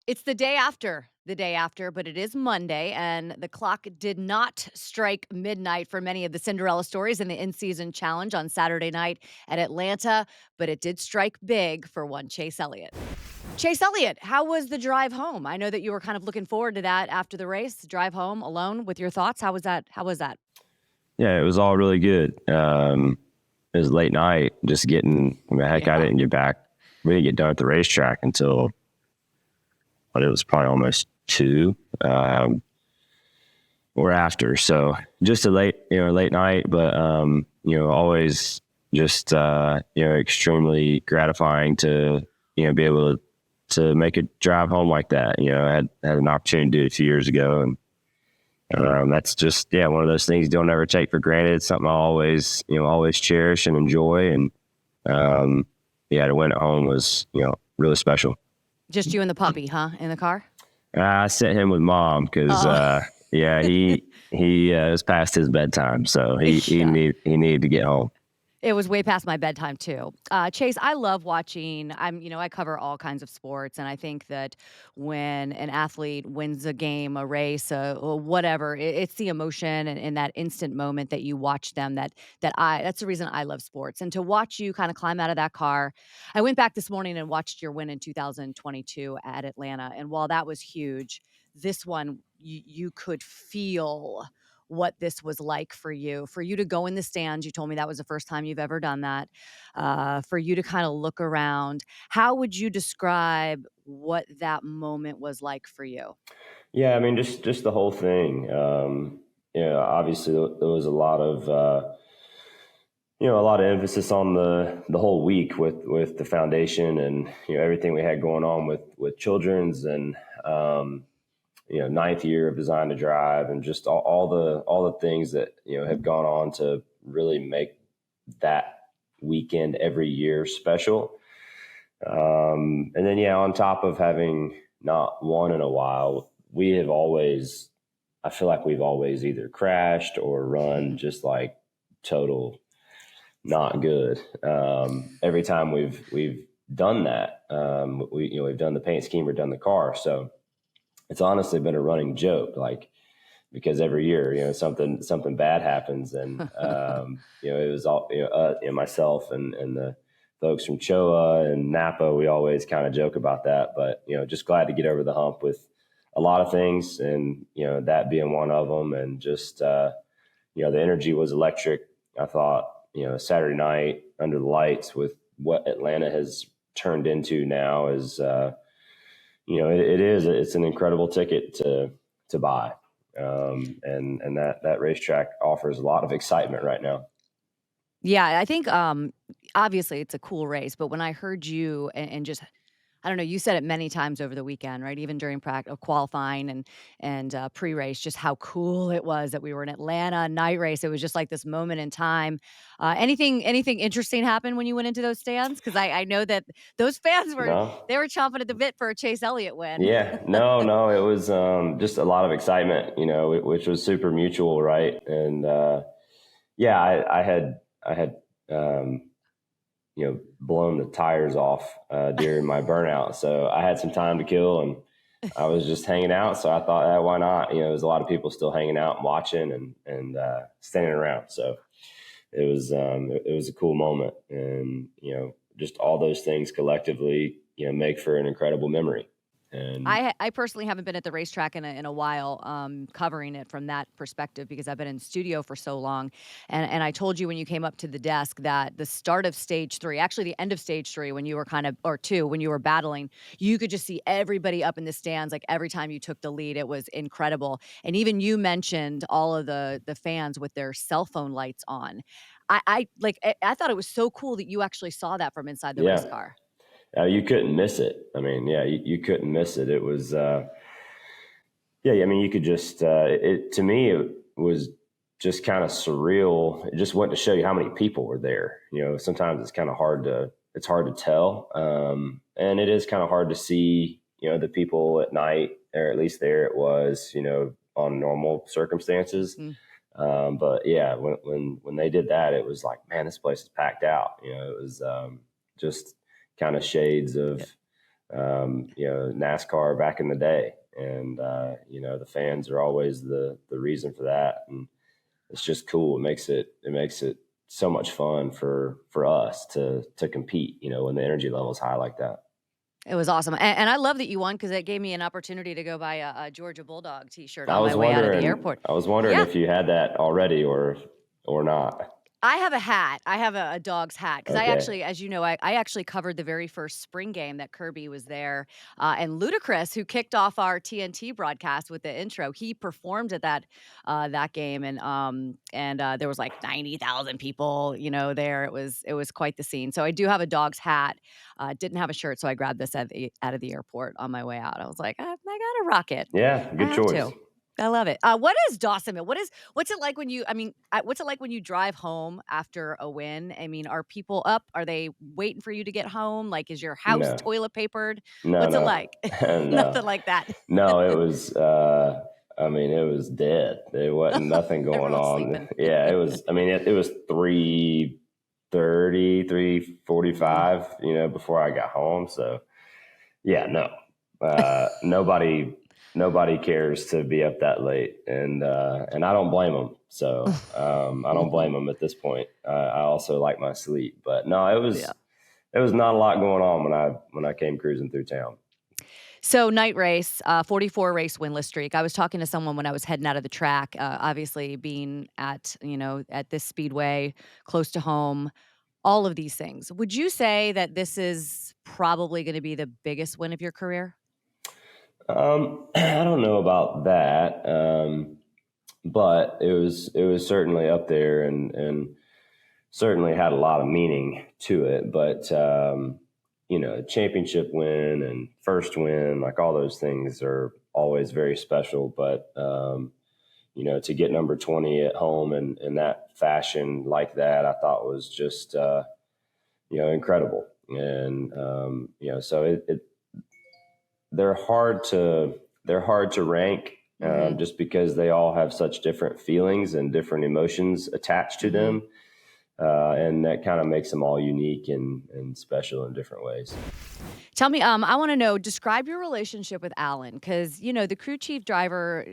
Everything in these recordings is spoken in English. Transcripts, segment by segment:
It's the day after, but it is Monday, and the clock did not strike midnight for many of the Cinderella stories in the in-season challenge on Saturday night at Atlanta, but it did strike big for one Chase Elliott. Chase Elliott, how was the drive home? I know that you were kind of looking forward to that after the race, drive home alone with your thoughts. How was that? Yeah, it was all really good. It was late night, just heck, I Yeah. didn't get back. We didn't get done at the racetrack until, but it was probably almost 2 or after. So just a late night, but, always just, extremely gratifying to, be able to make a drive home like that. I had an opportunity to do it a few years ago, and that's just, one of those things you don't ever take for granted. It's something I always cherish and enjoy. And, to win at home was, really special. Just you and the puppy, huh, in the car? I sent him with mom because, Oh. he was past his bedtime. So Yeah. he needed to get home. It was way past my bedtime too. Chase, I love watching. I cover all kinds of sports, and I think that when an athlete wins a game, a race, or whatever, it's the emotion and that instant moment that you watch them. That's the reason I love sports, and to watch you kind of climb out of that car. I went back this morning and watched your win in 2022 at Atlanta, and while that was huge, this one you could feel what this was like for you to go in the stands. You told me that was the first time you've ever done that. For you to kind of look around, how would you describe what that moment was like for you? Yeah, I mean, just the whole thing. Obviously there was a lot of emphasis on the whole week with the foundation and everything we had going on with children's and ninth year of Design to Drive and just all the things that have gone on to really make that weekend every year special. And then on top of having not won in a while, we have always I feel like we've always either crashed or run just like total not good. Every time we've done that, we've done the paint scheme or done the car. So it's honestly been a running joke, like because every year, something bad happens, and it was all myself and the folks from Choa and Napa. We always kind of joke about that, but just glad to get over the hump with a lot of things, and that being one of them, and just the energy was electric. I thought Saturday night under the lights with what Atlanta has turned into now is it's an incredible ticket to buy. And that racetrack offers a lot of excitement right now. Yeah, I think obviously it's a cool race, but when I heard you and just I don't know, you said it many times over the weekend, right? Even during qualifying and pre-race, just how cool it was that we were in Atlanta night race. It was just like this moment in time. Anything interesting happened when you went into those stands? Because I know that those fans No, they were chomping at the bit for a Chase Elliott win. yeah, no, it was just a lot of excitement, which was super mutual, right? And I had um, blown the tires off during my burnout, so I had some time to kill, and I was just hanging out. So I thought, why not? There's a lot of people still hanging out and watching and standing around. So it was a cool moment, and just all those things collectively make for an incredible memory. And I personally haven't been at the racetrack in a while, covering it from that perspective because I've been in studio for so long. And I told you when you came up to the desk that the start of stage 3, actually the end of stage 3 when you were kind of or 2 when you were battling, you could just see everybody up in the stands like every time you took the lead. It was incredible. And even you mentioned all of the fans with their cell phone lights on. I thought it was so cool that you actually saw that from inside the race yeah, car. you couldn't miss it. I mean, yeah, you couldn't miss it. It was yeah, I mean, you could just it to me it was just kind of surreal. It just went to show you how many people were there. Sometimes it's hard to tell, and it is kind of hard to see the people at night, or at least there it was on normal circumstances. Mm. But yeah, when they did that, it was like, man, this place is packed out. It was just kind of shades NASCAR back in the day. And, the fans are always the reason for that. And it's just cool. It makes it so much fun for us to compete, when the energy level is high like that. It was awesome, and I love that you won because it gave me an opportunity to go buy a Georgia Bulldog T-shirt I on my was way out of the wondering, airport. I was wondering Yeah. if you had that already or not. I have a hat. I have a dog's hat because I Okay. actually, as you know, I actually covered the very first spring game that Kirby was there, and Ludacris, who kicked off our TNT broadcast with the intro, he performed at that game, and there was like 90,000 people, there. It was quite the scene. So I do have a dog's hat. Didn't have a shirt, so I grabbed this out of the airport on my way out. I was like, I gotta rock it. Yeah, I good have choice. to. I love it. What is Dawsonville? What's it like when you I mean, what's it like when you drive home after a win? I mean, are people up? Are they waiting for you to get home? Like, is your house No, toilet papered? no, What's it no, like? no, Nothing like that. no. It was. I mean, it was dead. There wasn't nothing going Everyone's on. sleeping. Yeah, it was. I mean, it was 3:30, Mm. 3:45. Before I got home. So yeah, no. Nobody cares to be up that late, and I don't blame them. So I don't blame them at this point. I also like my sleep, but no, it Yeah. was it was not a lot going on when I came cruising through town. So night race, 44 race winless streak. I was talking to someone when I was heading out of the track, obviously being at this speedway close to home, all of these things. Would you say that this is probably gonna be the biggest win of your career? I don't know about that, but it was certainly up there and certainly had a lot of meaning to it. But championship win and first win, like all those things are always very special. But to get number 20 at home in that fashion like that, I thought was just incredible. And so they're hard to rank, Mhm, just because they all have such different feelings and different emotions attached to mhm. them, and that kind of makes them all unique and special in different ways. Tell me, I wanna know, describe your relationship with Alan, because the crew chief driver,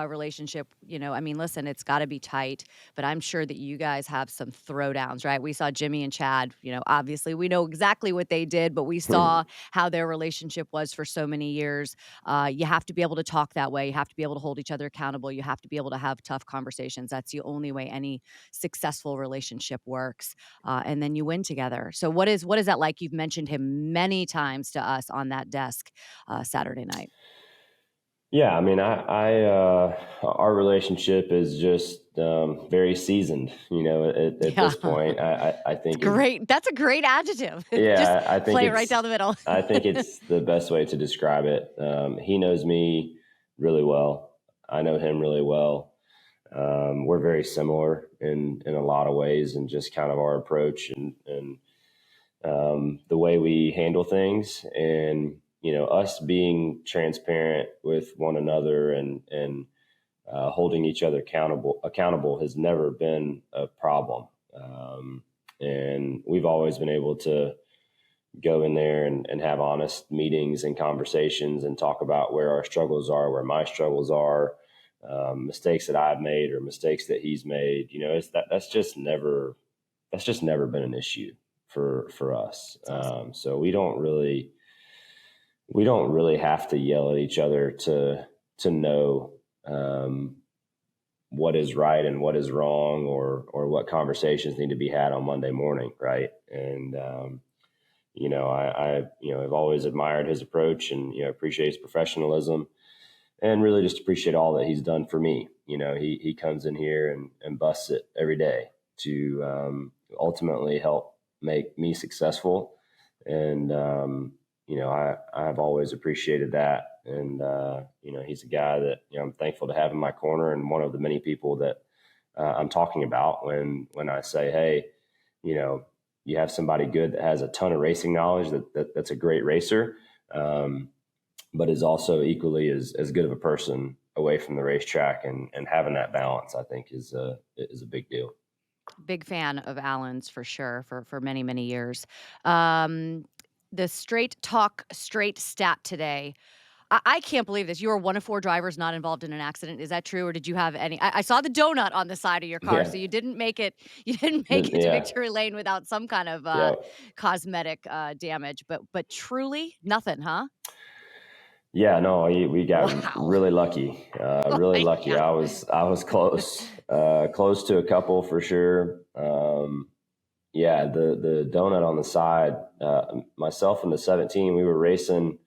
relationship, I mean, listen, it's gotta be tight, but I'm sure that you guys have some throwdowns, right? We saw Jimmy and Chad, obviously, we know exactly what they did, but we saw how their relationship was for so many years. You have to be able to talk that way, you have to be able to hold each other accountable, you have to be able to have tough conversations. That's the only way any successful relationship works, and then you win together. So what is that like? You've mentioned him many times to us on that desk Saturday night. Yeah, I mean, our relationship is just very seasoned. At Yeah, this point, I it's think is great. That's a great adjective. Just yeah, I think play it right it's down the middle. I think it's the best way to describe it. He knows me really well. I know him really well. We're very similar in a lot of ways, and just kind of our approach and the way we handle things, and us being transparent with one another and holding each other accountable has never been a problem. And we've always been able to go in there and have honest meetings and conversations and talk about where our struggles are, where my struggles are, mistakes that I've made or mistakes that he's made. That's just never been an issue for us. It's awesome. So we don't really have to yell at each other to know um, what is right and what is wrong, or what conversations need to be had on Monday morning, right? And I have always admired his approach, and appreciate his professionalism, and really just appreciate all that he's done for me. He comes in here and busts it every day to ultimately help make me successful. And I've always appreciated that. And he's a guy that I'm thankful to have in my corner, and one of the many people that I'm talking about when I say, hey, you know, you have somebody good that has a ton of racing knowledge, that's a great racer, but is also equally as good of a person away from the racetrack, and having that balance, I think, is a big deal. Big fan of Alan's for sure for many, many years. Um, the straight talk, straight stat today. I can't believe this. You are one of 4 drivers not involved in an accident. Is that true, or did you have any I saw the donut on the side of your car, Yeah. so you didn't make it you didn't make it to Yeah. victory lane without some kind of, Yeah. cosmetic, damage, but truly nothing, huh? Yeah, no, we got Wow. really lucky. Oh Really my lucky. god. I was close, close to a couple for sure. Yeah, the donut on the side. Myself and the 17, we were racing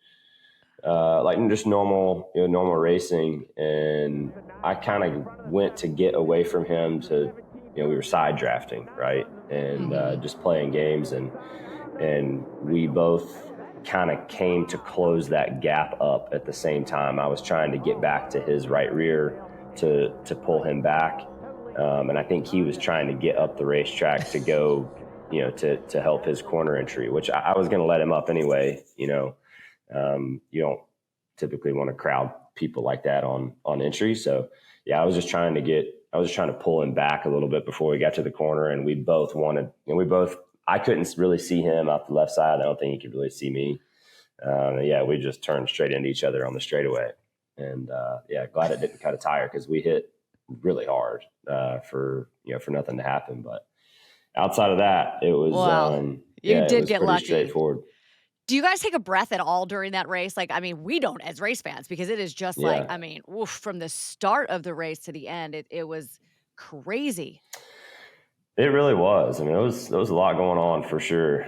like just normal, normal racing, and I kind of went to get away from him to, we were side drafting, right, and Mhm. just playing games, and we both kind of came to close that gap up at the same time. I was trying to get back to his right rear to pull him back, and I think he was trying to get up the racetrack to go, to help his corner entry, which I was going to let him up anyway. You don't typically want to crowd people like that on entry. So yeah, I was just trying to pull him back a little bit before we got to the corner, and we both wanted, and we both, I couldn't really see him out the left side. I don't think he could really see me. Yeah, we just turned straight into each other on the straightaway, and yeah, glad it didn't cut a tire because we hit really hard for nothing to happen. But outside of that, it was Well, you yeah, it did was get pretty lucky. straightforward. Do you guys take a breath at all during that race? Like, I mean, we don't as race fans because it is just like, Yeah, I mean, oof, from the start of the race to the end, it was crazy. it really was. I mean, there was a lot going on for sure.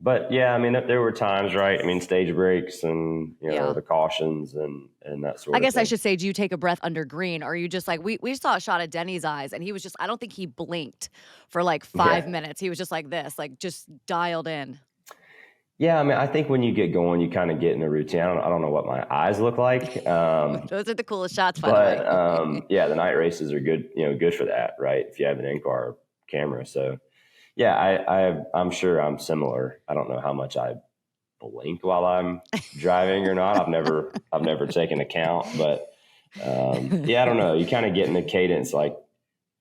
But yeah, I mean, there were times, right? I mean, stage breaks and Yeah. the cautions and that I sort of guess I thing. should say, do you take a breath under green? Or are you just like we saw a shot of Denny's eyes and he was just I don't think he blinked for like 5 Yeah, minutes. He was just like this, like just dialed in. yeah. I mean, I think when you get going, you kind of get in a routine. I don't know what my eyes look like, Those are the coolest shots, by the way. but yeah, the night races are good. Good for that, right? If you have an in-car camera, so yeah, I'm sure I'm similar. I don't know how much I blink while I'm driving or not. I've never taken account, but yeah, I don't know. You kind of get in the cadence, like,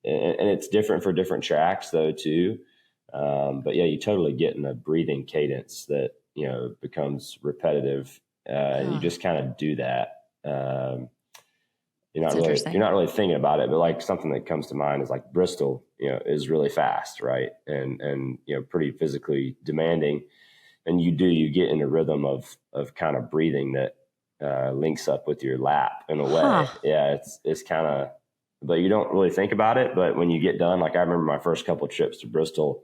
and it's different for different tracks though too. But yeah, you totally get in a breathing cadence that becomes repetitive, and you Huh, just kind of do that. that's You're interesting. not really thinking about it, but like something that comes to mind is like Bristol, is really fast, right, and pretty physically demanding, and you get in a rhythm of kind of breathing that links up with your lap in a Huh. way. Yeah, it's kind of, but you don't really think about it. But when you get done, like I remember my first couple of trips to Bristol,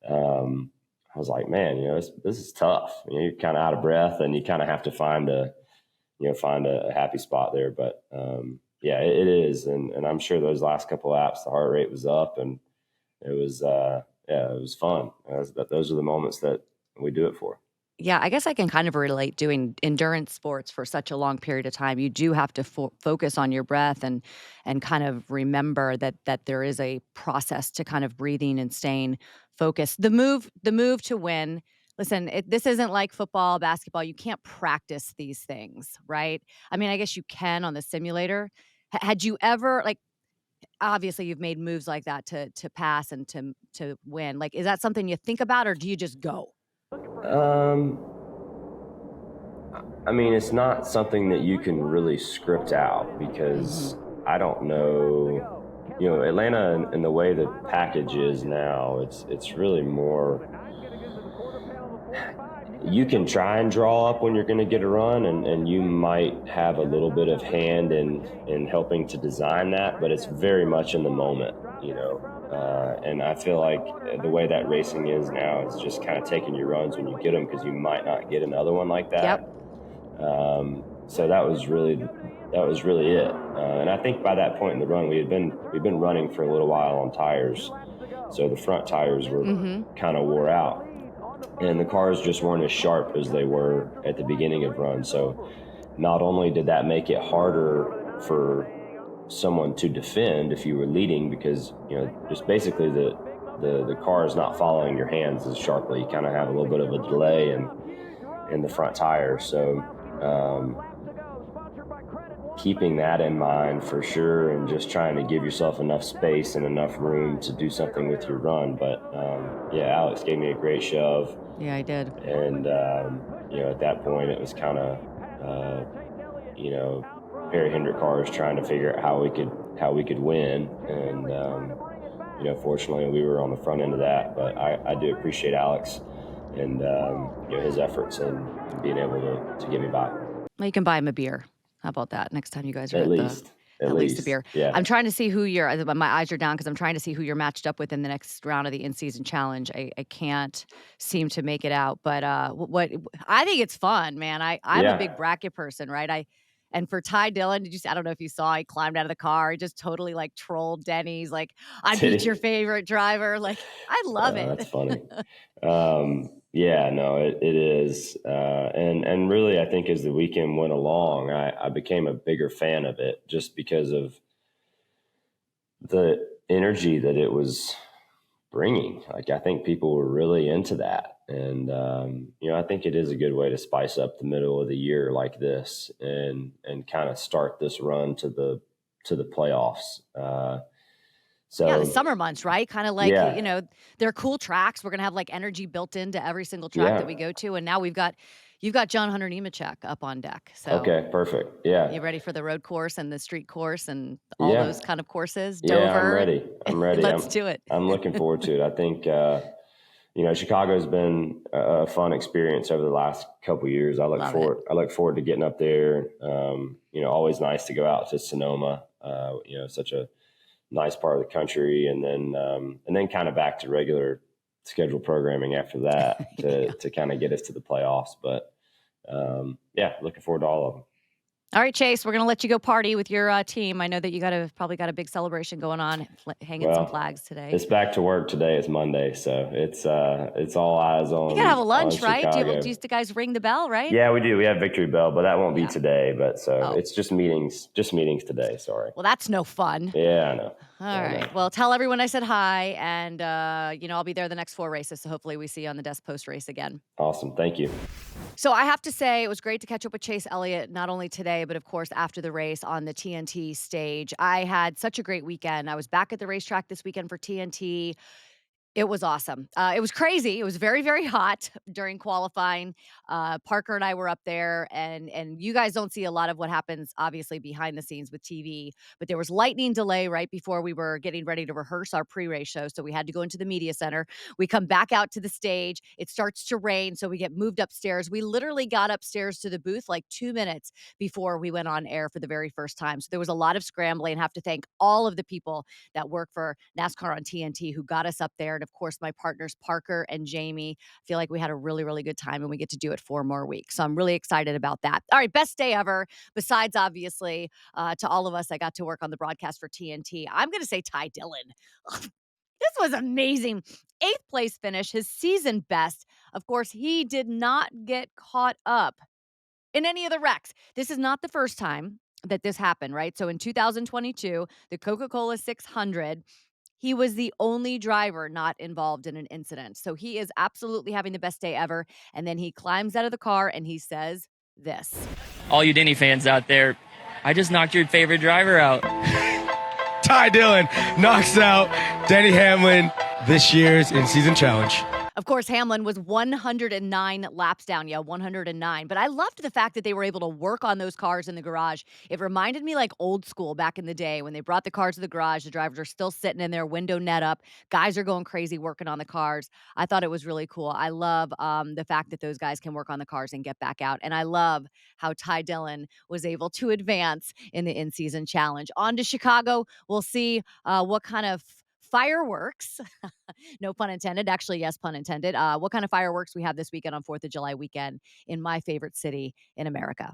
I was like, man, this is tough. You're kind of out of breath, and you kind of have to find a happy spot there. But yeah, it is, and I'm sure those last couple of laps, the heart rate was up, and it was yeah, it was fun. Those are the moments that we do it for. Yeah, I guess I can kind of relate doing endurance sports for such a long period of time. You do have to focus on your breath and kind of remember that there is a process to kind of breathing and staying focused. The move to win. Listen, this isn't like football, basketball. You can't practice these things, right? I mean, I guess you can on the simulator. Had you ever like obviously you've made moves like that to pass and to win. Like, is that something you think about or do you just go? Um, I mean, it's not something that you can really script out because Mhm. I don't know. Atlanta and the way the package is now, it's really more. You can try and draw up when you're going to get a run, and you might have a little bit of hand in helping to design that, but it's very much in the moment. And I feel like the way that racing is now is just kind of taking your runs when you get them because you might not get another one like Yep. that. So that was really it. And I think by that point in the run, we've been running for a little while on tires, so the front tires were Mhm. kind of wore out, and the cars just weren't as sharp as they were at the beginning of run. So not only did that make it harder for someone to defend if you were leading, because just basically the car is not following your hands as sharply. You kind of have a little bit of a delay in the front tire. So um, keeping that in mind for sure, and just trying to give yourself enough space and enough room to do something with your run. But yeah, Alex gave me a great shove. Yeah, I did. And at that point, it was kind of uh, you know Perry Hendrick cars trying to figure out how we could win. And fortunately, we were on the front end of that. But I do appreciate Alex and his efforts and being able to get me by. Well, you can buy him a beer. How about that next time you guys are At at the least, at at least a least, beer. yeah. I'm trying to see who you're my eyes are down because 'cause I'm trying to see who you're matched up with in the next round of the in-season challenge. I can't seem to make it out, but, what I think it's fun, man. I'm a big Yeah. bracket person, right? And for Ty Dillon, did you see I don't know if you saw, he climbed out of the car, he just totally, like, trolled Denny's like, "I beat your Did favorite driver." Like, I love it. That's funny. Yeah, no, it is, and really, I think as the weekend went along, I became a bigger fan of it just because of the energy that it was bringing. Like, I think people were really into that, and I think it is a good way to spice up the middle of the year like this, and kind of start this run to the playoffs. Yeah, the So summer months, right? Kinda like, yeah, they're cool tracks. We're gonna have, like, energy built into every single track that yeah. we go to, and now you've got John Hunter Nemechek up on deck. So, Okay, perfect. Yeah, you ready for the road course and the street course and all yeah. those kind of courses? Yeah, I'm Dover? ready. I'm ready. Let's I'm do it. I'm looking forward to it. I think Chicago's been a fun experience over the last couple of years. I look Love it. forward. I look forward to getting up there. Always nice to go out to Sonoma. Such a nice part of the country, and then kind of back to regular scheduled programming after that to Yeah. to kind of get us to the playoffs. But yeah, looking forward to all of them. All right, Chase, we're gonna let you go party with your, team. I know that you probably got a big celebration going on, hanging some Well, flags today. it's back to work today. It's Monday, so it's all eyes You gotta have a on lunch, right? Do Chicago. you the guys ring the bell, right? Yeah, we do. We have Victory Bell, but that won't be Yeah. today. But so Oh, it's just meetings today. Sorry. well, that's no fun. Yeah, I know. All I right. know. Well, tell everyone I said hi, and, I'll be there the next 4 races, so hopefully we see you on the Desk Post race again. Awesome. Thank you. So I have to say it was great to catch up with Chase Elliott, not only today, but of course after the race on the TNT stage. I had such a great weekend. I was back at the racetrack this weekend for TNT. It was awesome. It was crazy. It was very, very hot during qualifying. Parker and I were up there, and you guys don't see a lot of what happens, obviously, behind the scenes with TV. But there was lightning delay right before we were getting ready to rehearse our pre-race show, so we had to go into the media center. We come back out to the stage. It starts to rain, so we get moved upstairs. We literally got upstairs to the booth like 2 minutes before we went on air for the very first time. So there was a lot of scrambling. Have to thank all of the people that work for NASCAR on TNT who got us up there. And of course, my partners, Parker and Jamie. I feel like we had a really, really good time and we get to do it 4 more weeks. So I'm really excited about that. All right, best day ever. Besides, obviously, to all of us, I got to work on the broadcast for TNT. I'm going to say Ty Dillon. This was amazing. Eighth place finish, his season best. Of course, he did not get caught up in any of the wrecks. This is not the first time that this happened, right? So in 2022, the Coca-Cola 600, he was the only driver not involved in an incident. So he is absolutely having the best day ever. And then he climbs out of the car and he says this. All you Denny fans out there, I just knocked your favorite driver out. Ty Dillon knocks out Denny Hamlin this year's in-season challenge. Of course, Hamlin was 109 laps down. Yeah, 109. But I loved the fact that they were able to work on those cars in the garage. It reminded me like old school back in the day when they brought the cars to the garage. The drivers are still sitting in there, window net up. Guys are going crazy working on the cars. I thought it was really cool. I love the fact that those guys can work on the cars and get back out. And I love how Ty Dillon was able to advance in the in-season challenge. On to Chicago. We'll see what kind of fireworks no pun intended. Actually, yes, pun intended. What kind of fireworks we have this weekend on 4th of July weekend in my favorite city in America.